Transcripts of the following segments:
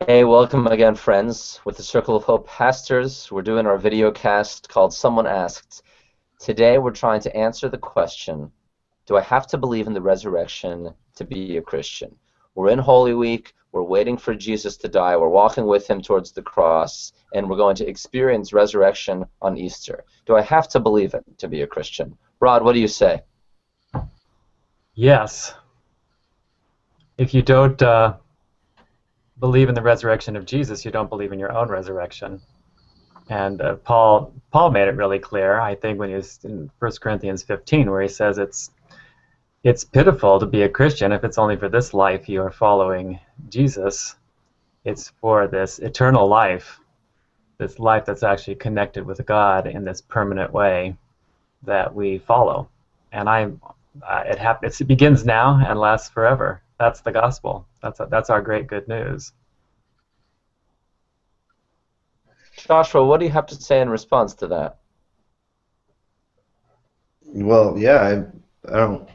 Hey, welcome again, friends. With the Circle of Hope pastors, we're doing our video cast called Someone Asked. Today, we're trying to answer the question, do I have to believe in the resurrection to be a Christian? We're in Holy Week. We're waiting for Jesus to die. We're walking with him towards the cross, and we're going to experience resurrection on Easter. Do I have to believe it to be a Christian? Rod, what do you say? Yes. If you don't believe in the resurrection of Jesus, you don't believe in your own resurrection. And Paul made it really clear, I think, when he was in 1 Corinthians 15, where he says it's pitiful to be a Christian if it's only for this life you are following Jesus. It's for this eternal life, this life that's actually connected with God in this permanent way that we follow. And it begins now and lasts forever. That's the gospel. That's our great good news. Joshua, what do you have to say in response to that? Well, yeah, I don't.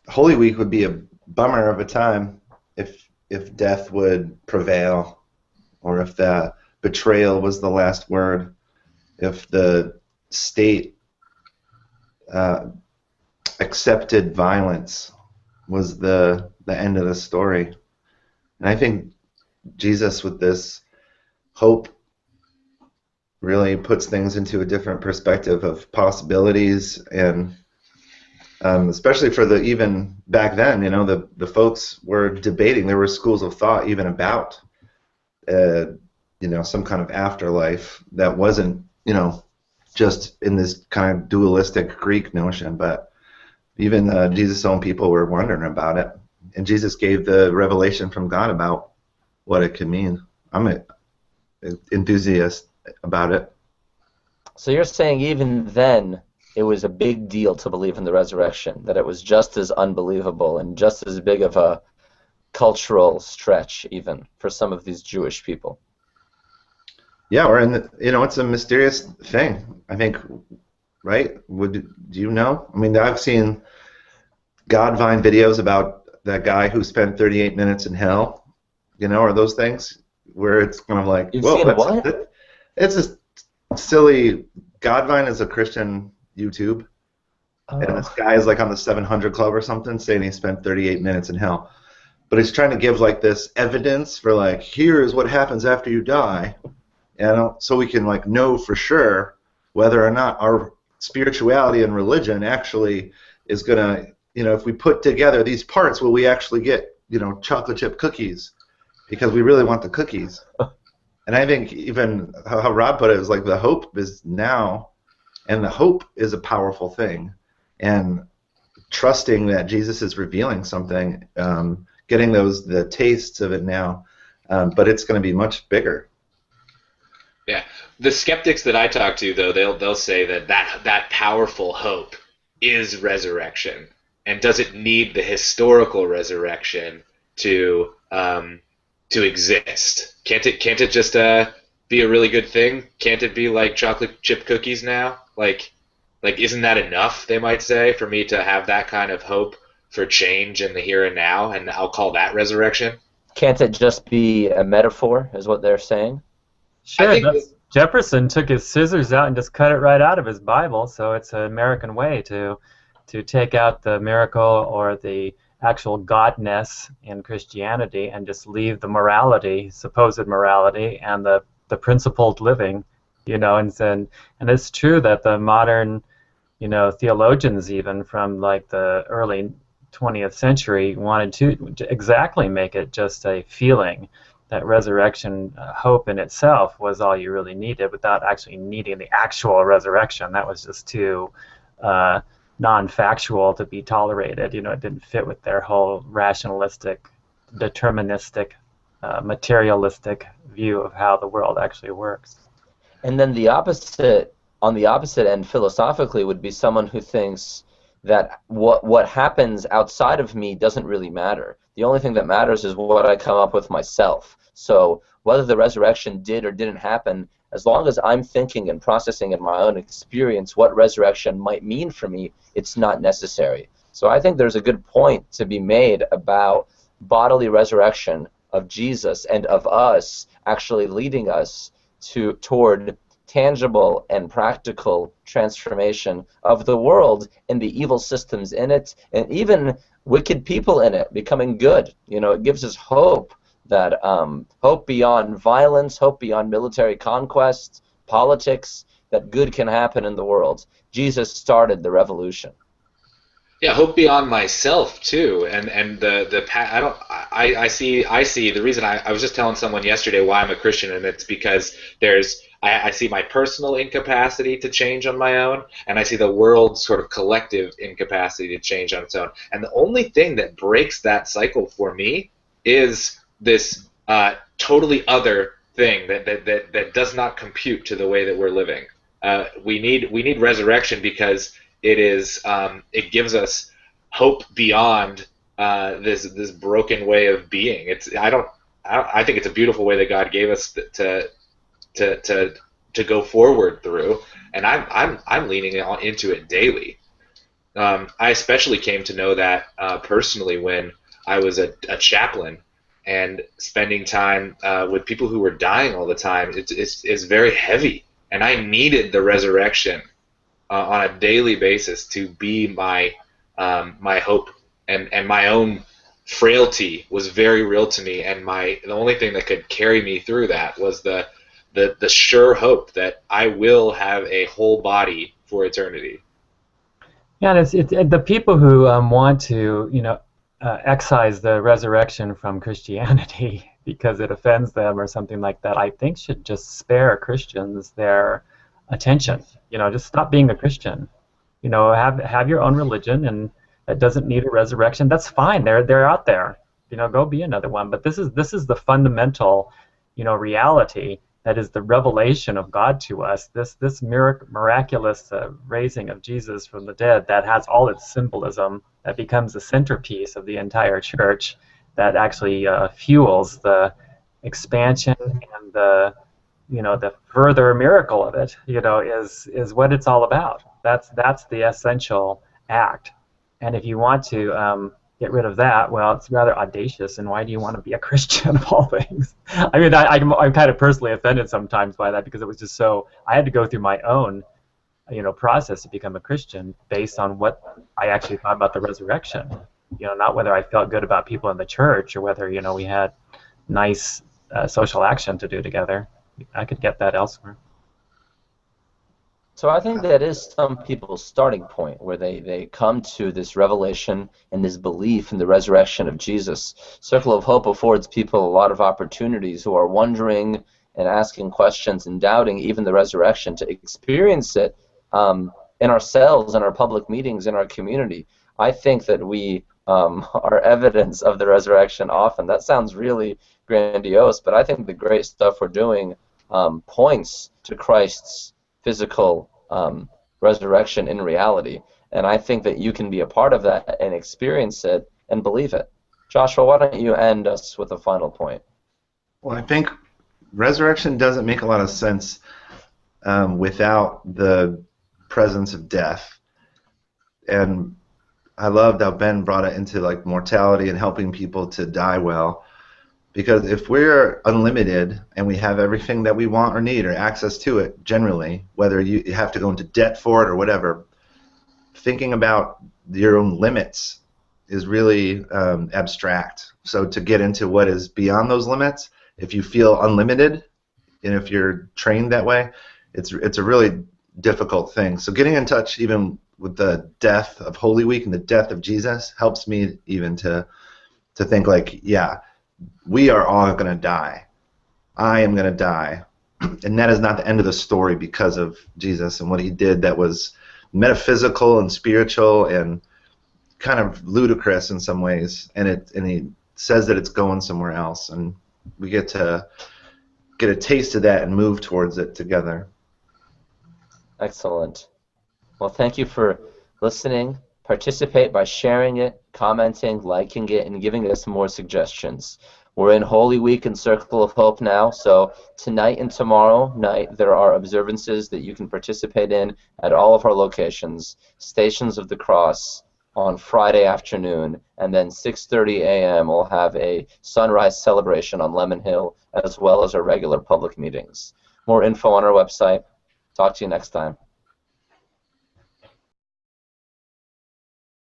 Holy Week would be a bummer of a time if death would prevail, or if the betrayal was the last word, if the state uh, accepted violence was the end of the story. And I think Jesus, with this hope, really puts things into a different perspective of possibilities, and especially for the even back then, the folks were debating. There were schools of thought even about uh, some kind of afterlife that wasn't just in this kind of dualistic Greek notion, but even Jesus' own people were wondering about it, and Jesus gave the revelation from God about what it could mean. I'm an enthusiast about it. So you're saying even then it was a big deal to believe in the resurrection, that it was just as unbelievable and just as big of a cultural stretch even for some of these Jewish people. Yeah, or in it's a mysterious thing. I think, right? Do you know? I mean, I've seen Godvine videos about that guy who spent 38 minutes in hell. Or those things where it's kind of like, You've whoa, seen what? it's a silly. Godvine is a Christian YouTube, and this Oh. guy is like on the 700 Club or something, saying he spent 38 minutes in hell. But he's trying to give like this evidence for like, here is what happens after you die, so we can like know for sure whether or not our spirituality and religion actually is gonna, if we put together these parts, will we actually get, chocolate chip cookies? Because we really want the cookies. And I think even how Rob put it is like the hope is now, and the hope is a powerful thing, and trusting that Jesus is revealing something, getting the tastes of it now, but it's going to be much bigger. Yeah, the skeptics that I talk to, though, they'll say that powerful hope is resurrection, and does it need the historical resurrection to to exist? Can't it just be a really good thing? Can't it be like chocolate chip cookies now? Like isn't that enough? They might say, for me to have that kind of hope for change in the here and now, and I'll call that resurrection. Can't it just be a metaphor, is what they're saying? I Sure, think Jefferson took his scissors out and just cut it right out of his Bible, so it's an American way to take out the miracle or the actual godness in Christianity and just leave the morality, supposed morality, and the principled living, and it's true that the modern, theologians even from like the early 20th century wanted to exactly make it just a feeling, that resurrection hope in itself was all you really needed without actually needing the actual resurrection. That was just too non-factual to be tolerated. It didn't fit with their whole rationalistic, deterministic, materialistic view of how the world actually works. And then the opposite, on the opposite end, philosophically, would be someone who thinks that what happens outside of me doesn't really matter. The only thing that matters is what I come up with myself. So whether the resurrection did or didn't happen, as long as I'm thinking and processing in my own experience what resurrection might mean for me, it's not necessary. So I think there's a good point to be made about bodily resurrection of Jesus and of us actually leading us toward tangible and practical transformation of the world and the evil systems in it, and even wicked people in it becoming good. You know, it gives us hope that hope beyond violence, hope beyond military conquest, politics, that good can happen in the world. Jesus started the revolution. Yeah, hope beyond myself too, and I see the reason I was just telling someone yesterday why I'm a Christian, and it's because I see my personal incapacity to change on my own, and I see the world's sort of collective incapacity to change on its own, and the only thing that breaks that cycle for me is this totally other thing that does not compute to the way that we're living. We need resurrection because it gives us hope beyond this broken way of being. I think it's a beautiful way that God gave us to go forward through, and I'm leaning into it daily. I especially came to know that personally when I was a chaplain and spending time with people who were dying all the time. It's very heavy, and I needed the resurrection on a daily basis to be my hope, and my own frailty was very real to me, and the only thing that could carry me through that was the sure hope that I will have a whole body for eternity. Yeah, and it's the people who want to excise the resurrection from Christianity because it offends them or something like that, I think should just spare Christians their attention. Just stop being a Christian. Have your own religion, and that doesn't need a resurrection. That's fine. They're out there. Go be another one. But this is the fundamental, reality that is the revelation of God to us. This miraculous raising of Jesus from the dead that has all its symbolism, that becomes the centerpiece of the entire church, that actually fuels the expansion and the further miracle of it, is what it's all about. That's the essential act. And if you want to get rid of that, well, it's rather audacious. And why do you want to be a Christian of all things? I mean, I'm kind of personally offended sometimes by that, because it was just so, I had to go through my own, process to become a Christian based on what I actually thought about the resurrection. Not whether I felt good about people in the church or whether, we had nice social action to do together. I could get that elsewhere. So I think that is some people's starting point, where they come to this revelation and this belief in the resurrection of Jesus. Circle of Hope affords people a lot of opportunities who are wondering and asking questions and doubting even the resurrection to experience it in ourselves, in our public meetings, in our community. I think that we are evidence of the resurrection often. That sounds really grandiose, but I think the great stuff we're doing points to Christ's physical resurrection in reality, and I think that you can be a part of that and experience it and believe it. Joshua, why don't you end us with a final point? Well, I think resurrection doesn't make a lot of sense without the presence of death, and I loved how Ben brought it into like mortality and helping people to die well. Because if we're unlimited and we have everything that we want or need or access to it, generally, whether you have to go into debt for it or whatever, thinking about your own limits is really abstract. So to get into what is beyond those limits, if you feel unlimited and if you're trained that way, it's a really difficult thing. So getting in touch even with the death of Holy Week and the death of Jesus helps me even to think like, yeah, we are all going to die. I am going to die. And that is not the end of the story because of Jesus and what he did that was metaphysical and spiritual and kind of ludicrous in some ways. And he says that it's going somewhere else. And we get to get a taste of that and move towards it together. Excellent. Well, thank you for listening. Participate by sharing it, commenting, liking it, and giving us more suggestions. We're in Holy Week and Circle of Hope now, so tonight and tomorrow night there are observances that you can participate in at all of our locations, Stations of the Cross, on Friday afternoon, and then 6:30 a.m. we'll have a sunrise celebration on Lemon Hill, as well as our regular public meetings. More info on our website. Talk to you next time.